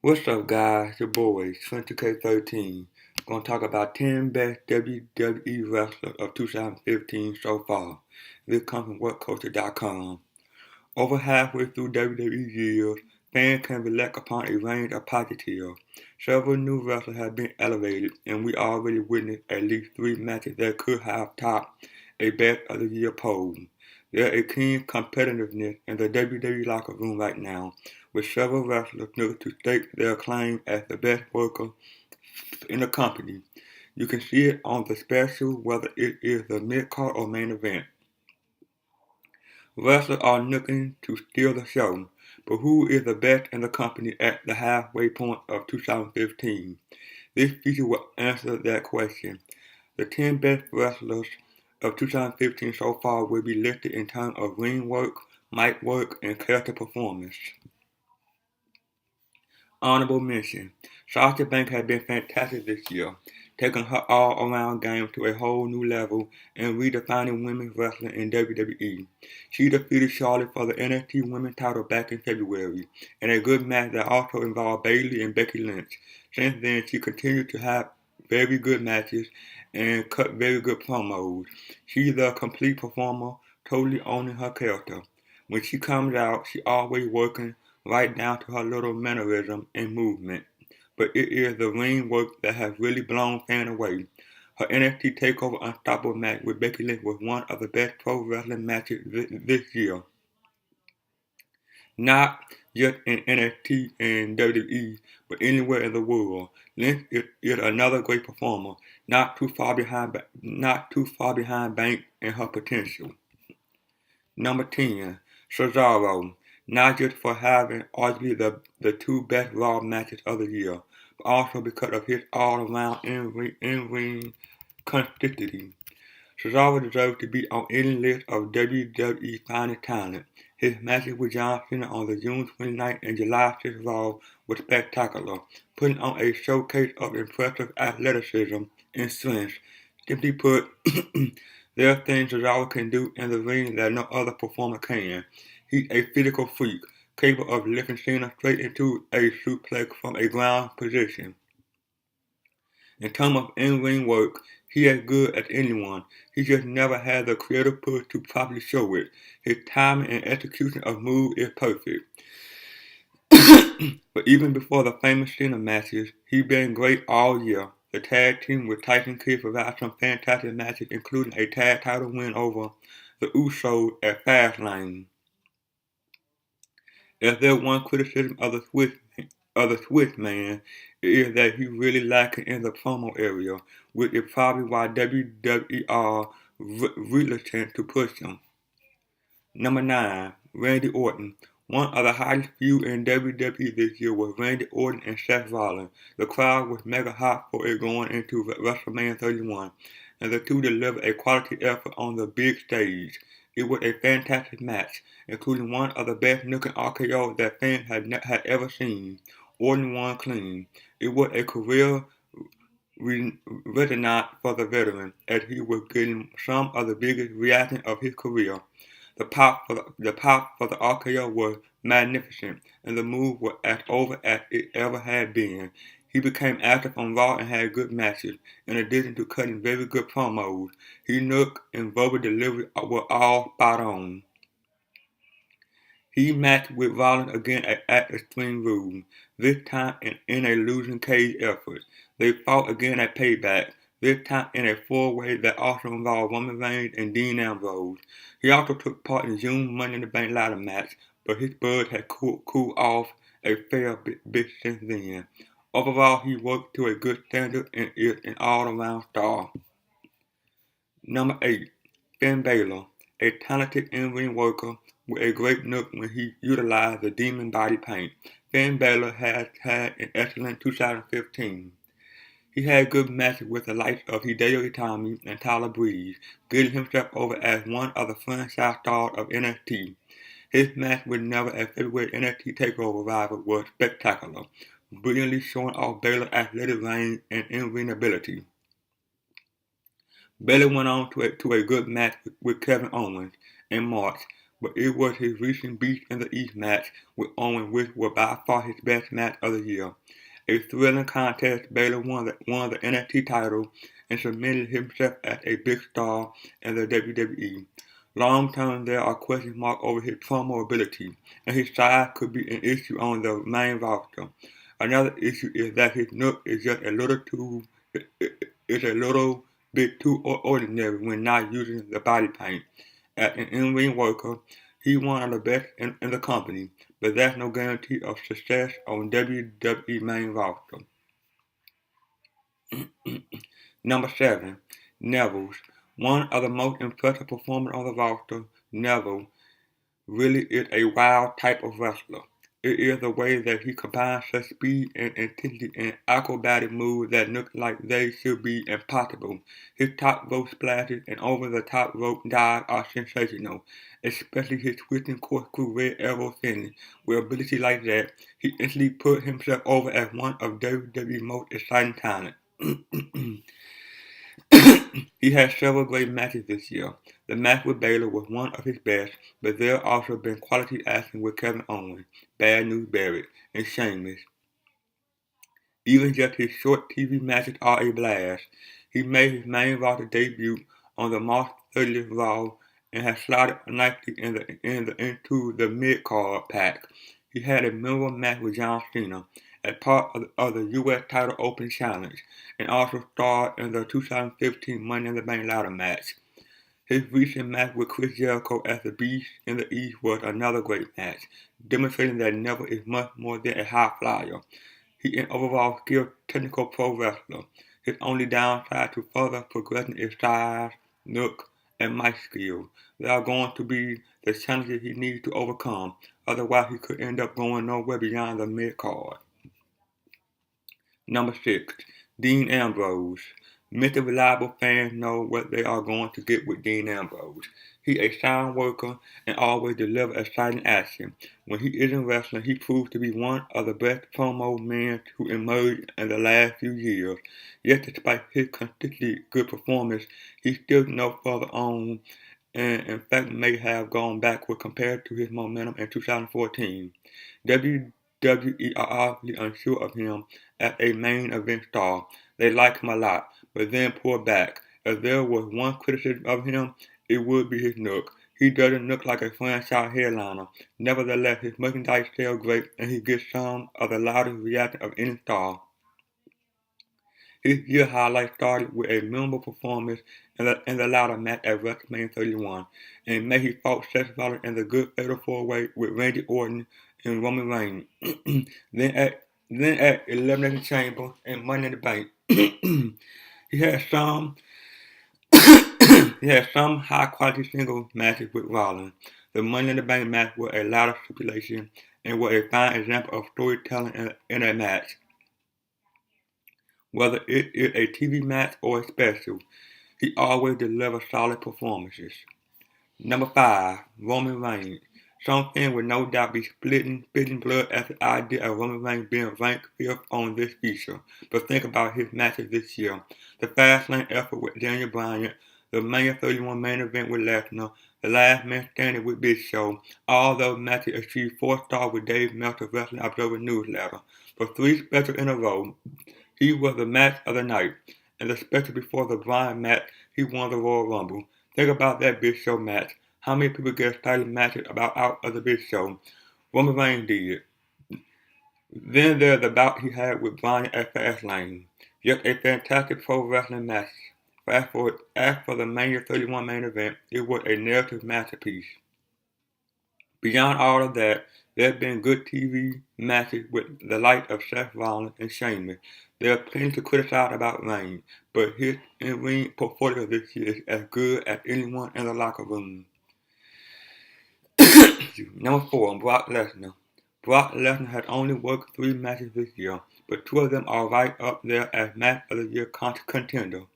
What's up, guys? Your boys, 22K13. Gonna talk about 10 best WWE wrestlers of 2015 so far. This comes from WhatCulture.com. Over halfway through WWE years, fans can reflect upon a range of positives. Several new wrestlers have been elevated, and we already witnessed at least 3 matches that could have topped a Best of the Year poll. There is a keen competitiveness in the WWE locker room right now, with several wrestlers looking to stake their claim as the best worker in the company. You can see it on the special, whether it is the mid-card or main event. Wrestlers are looking to steal the show, but who is the best in the company at the halfway point of 2015? This feature will answer that question. The 10 best wrestlers of 2015 so far will be listed in terms of ring work, mic work, and character performance. Honorable mention. Sasha Banks has been fantastic this year, taking her all-around game to a whole new level and redefining women's wrestling in WWE. She defeated Charlotte for the NXT Women's title back in February, in a good match that also involved Bayley and Becky Lynch. Since then, she continued to have very good matches and cut very good promos. She's a complete performer, totally owning her character. When she comes out, she always working right down to her little mannerism and movement. But it is the ring work that has really blown fans away. Her NXT TakeOver Unstoppable match with Becky Lynch was one of the best pro wrestling matches this year. Not just in NXT and WWE, but anywhere in the world. Lynch is another great performer, not too far behind Banks in her potential. Number 10, Cesaro. Not just for having arguably the 2 best Raw matches of the year, but also because of his all-around in-ring consistency. Cesaro deserves to be on any list of WWE finest talent. His matches with John Cena on the June 29th and July 6th Raw were spectacular, putting on a showcase of impressive athleticism and strength. Simply put, there are things Cesaro can do in the ring that no other performer can. He's a physical freak, capable of lifting Cena straight into a suplex from a ground position. In terms of in-ring work, he is good as anyone. He just never had the creative push to properly show it. His timing and execution of moves is perfect. But even before the famous Cena matches, he's been great all year. The tag team with Tyson Kidd provided some fantastic matches, including a tag title win over the Usos at Fastlane. If there's one criticism of the Swiss man, it is that he's really lacking in the promo area, which is probably why WWE are reluctant to push him. Number 9, Randy Orton. One of the highest viewed in WWE this year was Randy Orton and Seth Rollins. The crowd was mega hot for it going into WrestleMania 31, and the two delivered a quality effort on the big stage. It was a fantastic match, including one of the best looking RKOs that fans had ever seen. Orton won clean. It was a career resonance for the veteran, as he was getting some of the biggest reactions of his career. The pop for the RKO was magnificent, and the move was as over as it ever had been. He became active on Raw and had good matches, in addition to cutting very good promos. His look and verbal delivery were all spot on. He matched with Rollins again at Extreme Rules, this time in a losing cage effort. They fought again at Payback, this time in a four-way that also involved Roman Reigns and Dean Ambrose. He also took part in June's Money in the Bank ladder match, but his buzz had cooled off a fair bit since then. Overall, he worked to a good standard and is an all-around star. Number 8, Finn Balor, a talented in-ring worker with a great look when he utilized the demon body paint. Finn Balor has had an excellent 2015. He had good matches with the likes of Hideo Itami and Tyler Breeze, getting himself over as one of the franchise stars of NXT. His match with Neville at February NXT TakeOver rival was spectacular, brilliantly showing off Balor's athletic range and in-ring ability. Balor went on to a good match with Kevin Owens in March, but it was his recent Beast in the East match with Owen, which was by far his best match of the year. A thrilling contest, Baylor won the NXT title and cemented himself as a big star in the WWE. Long term, there are question marks over his promo ability, and his size could be an issue on the main roster. Another issue is that his look is just a little bit too ordinary when not using the body paint. As an in-ring worker, he's one of the best in the company, but that's no guarantee of success on WWE main roster. Number 7. Neville's. One of the most impressive performers on the roster, Neville really is a wild type of wrestler. It is the way that he combines such speed and intensity in acrobatic moves that look like they should be impossible. His top rope splashes and over-the-top rope dives are sensational, especially his twisting corkscrew red elbow finish. With ability like that, he instantly put himself over as one of WWE's most exciting talent. He had several great matches this year. The match with Baylor was one of his best, but there have also been quality action with Kevin Owens, Bad News Barrett, and Sheamus. Even just his short TV matches are a blast. He made his main roster debut on the March 30th Raw and has slotted nicely into the mid-card pack. He had a memorable match with John Cena as part of the U.S. title open challenge and also starred in the 2015 Money in the Bank ladder match. His recent match with Chris Jericho as the Beast in the East was another great match, demonstrating that Neville is much more than a high flyer. He is an overall skilled technical pro wrestler. His only downside to further progressing is size, look, and mic skills. They are going to be the challenges he needs to overcome, otherwise he could end up going nowhere beyond the mid-card. Number 6. Dean Ambrose. Mr. Reliable fans know what they are going to get with Dean Ambrose. He's a sound worker and always delivers exciting action. When he isn't wrestling, he proves to be one of the best promo men to emerge in the last few years. Yet despite his consistently good performance, he's still no further on and in fact may have gone backward compared to his momentum in 2014. WWE are obviously unsure of him as a main event star. They like him a lot, but then pull back. If there was one criticism of him, it would be his look. He doesn't look like a franchise headliner. Nevertheless, his merchandise sells great and he gets some of the loudest reaction of any star. His year highlight started with a memorable performance in the ladder match at WrestleMania 31. In May, he fought Seth Rollins in the Good Fatal 4-Way with Randy Orton and Roman Reigns. then at Elimination Chamber and Money in the Bank, he had some high quality single matches with Rollins. The Money in the Bank match was a ladder stipulation and was a fine example of storytelling in a match. Whether it is a TV match or a special, he always delivers solid performances. Number 5. Roman Reigns. Some fans would no doubt be spitting blood at the idea of Roman Reigns being ranked 5th on this feature, but think about his matches this year. The Fastlane effort with Daniel Bryan, the Mania 31 main event with Lesnar, the Last Man Standing with Big Show. All those matches achieved 4 stars with Dave Meltzer's Wrestling Observer newsletter. For 3 specials in a row, he was the match of the night, and the special before the Bryan match, he won the Royal Rumble. Think about that Big Show match. How many people get excited matches out of the Big Show? Roman Reigns did. Then there's the bout he had with Bryan at Fastlane. Just a fantastic pro wrestling match. As for the Mania 31 main event, it was a narrative masterpiece. Beyond all of that, there have been good TV matches with the likes of Seth Rollins and Sheamus. There are plenty to criticize about Reigns, but his in-ring portfolio this year is as good as anyone in the locker room. Number 4. Brock Lesnar. Brock Lesnar has only worked 3 matches this year, but 2 of them are right up there as match of the year contender.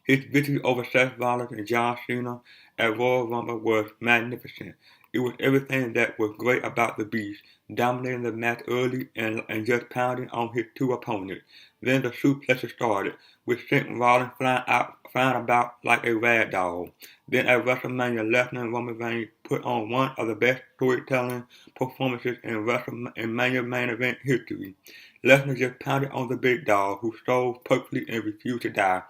His victory over Seth Rollins and John Cena at Royal Rumble was magnificent. It was everything that was great about the Beast, dominating the match early and just pounding on his two opponents. Then the suplexes started, which sent Rollins flying about like a rag doll. Then at WrestleMania, Lesnar and Roman Reigns put on one of the best storytelling performances in WrestleMania main event history. Lesnar just pounded on the big dog, who stole perfectly and refused to die.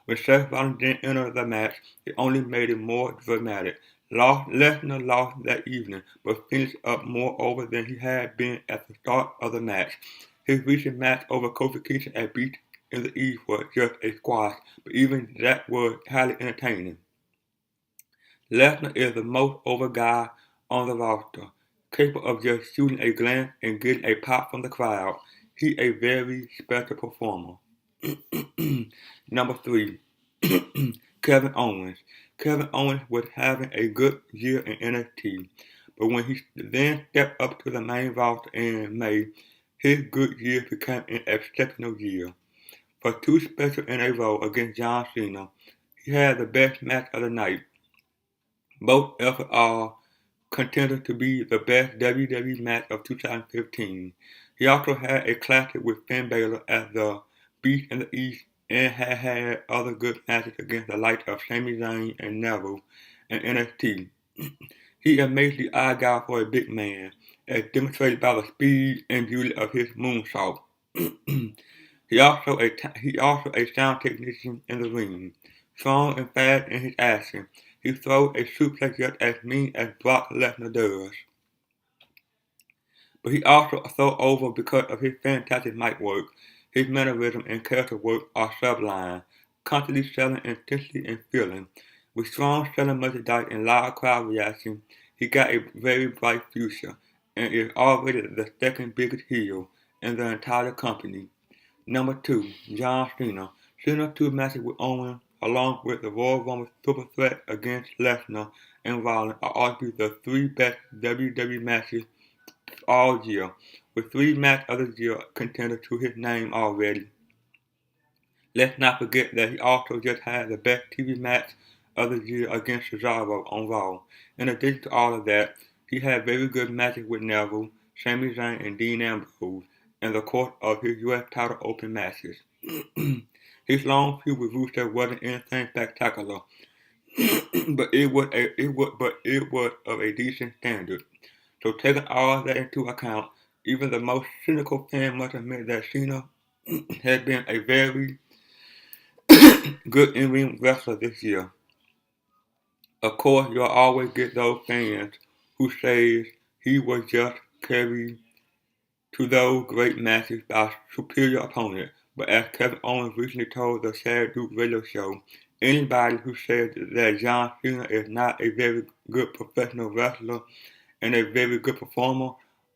When Seth Rollins didn't enter the match, it only made it more dramatic. Lesnar lost that evening, but finished up more over than he had been at the start of the match. His recent match over Kofi Kingston at Beast in the East was just a squash, but even that was highly entertaining. Lesnar is the most over guy on the roster, capable of just shooting a glance and getting a pop from the crowd. He's a very special performer. Number 3, Kevin Owens. Kevin Owens was having a good year in NXT, but when he then stepped up to the main roster in May, his good year became an exceptional year. For 2 specials in a row against John Cena, he had the best match of the night. Both efforts are contenders to be the best WWE match of 2015. He also had a classic with Finn Balor as the Beast in the East and had other good matches against the likes of Sami Zayn and Neville in NXT. He is amazingly agile for a big man, as demonstrated by the speed and beauty of his moonsault. He also a sound technician in the ring, strong and fast in his action. He throws a suplex just as mean as Brock Lesnar does. But he also so over because of his fantastic mic work. His mannerism and character work are sublime, constantly selling intensity and feeling. With strong selling merchandise and loud crowd reaction, he got a very bright future and is already the second biggest heel in the entire company. Number 2, John Cena. Cena's 2 matches with Owens, along with the Royal Rumble Super Threat against Lesnar and Rollins, are arguably the 3 best WWE matches all year, with 3 match of the year contenders to his name already. Let's not forget that he also just had the best TV match of the year against Cesaro on Raw. In addition to all of that, he had very good matches with Neville, Sami Zayn, and Dean Ambrose in the course of his U.S. title open matches. His long feud with Rusev wasn't anything spectacular, but it was of a decent standard. So taking all that into account, even the most cynical fan must admit that Cena has been a very good in-ring wrestler this year. Of course, you'll always get those fans who say he was just carried to those great matches by a superior opponent. But as Kevin Owens recently told the Shad Duke radio show, anybody who says that John Cena is not a very good professional wrestler and a very good performer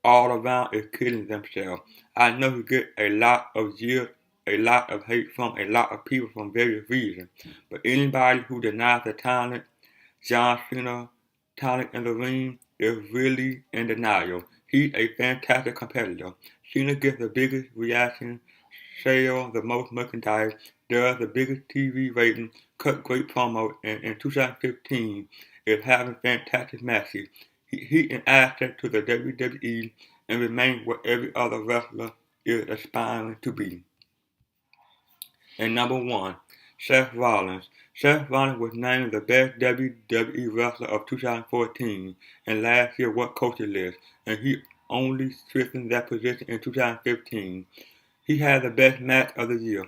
all around is kidding themselves. I know he gets a lot of hate from a lot of people for various reasons, but anybody who denies the talent, John Cena talent in the ring, is really in denial. He's a fantastic competitor. Cena gets the biggest reaction, sells the most merchandise, does the biggest TV rating, cut great promo, and in 2015 is having fantastic matches. He an asset to the WWE and remains what every other wrestler is aspiring to be. And number 1, Seth Rollins. Seth Rollins was named the best WWE wrestler of 2014 and last year What Culture list, and he only strengthened that position in 2015. He had the best match of the year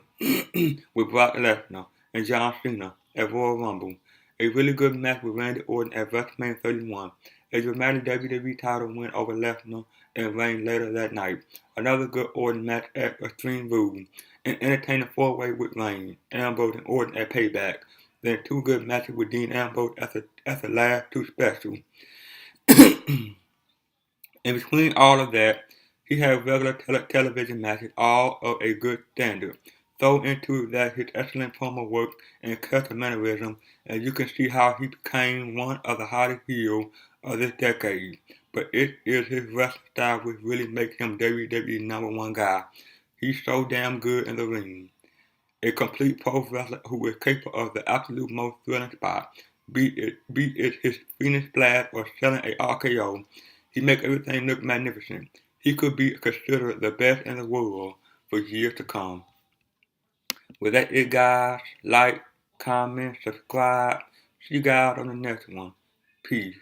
with Brock Lesnar and John Cena at Royal Rumble. A really good match with Randy Orton at WrestleMania 31. A dramatic WWE title win over Lesnar and Reigns later that night. Another good Orton match at Extreme Rules. An entertaining 4-way with Reigns, Ambrose, and Orton at Payback. Then 2 good matches with Dean Ambrose at the last 2 specials. In between all of that, he had regular television matches, all of a good standard. Throw into that his excellent promo work and character mannerism, and you can see how he became one of the hottest heels of this decade. But it is his wrestling style which really makes him WWE number 1 guy. He's so damn good in the ring. A complete pro wrestler who is capable of the absolute most thrilling spot. Be it his Phoenix Splash or selling a RKO, he make everything look magnificent. He could be considered the best in the world for years to come. With that it, guys, like, comment, subscribe. See you guys on the next one. Peace.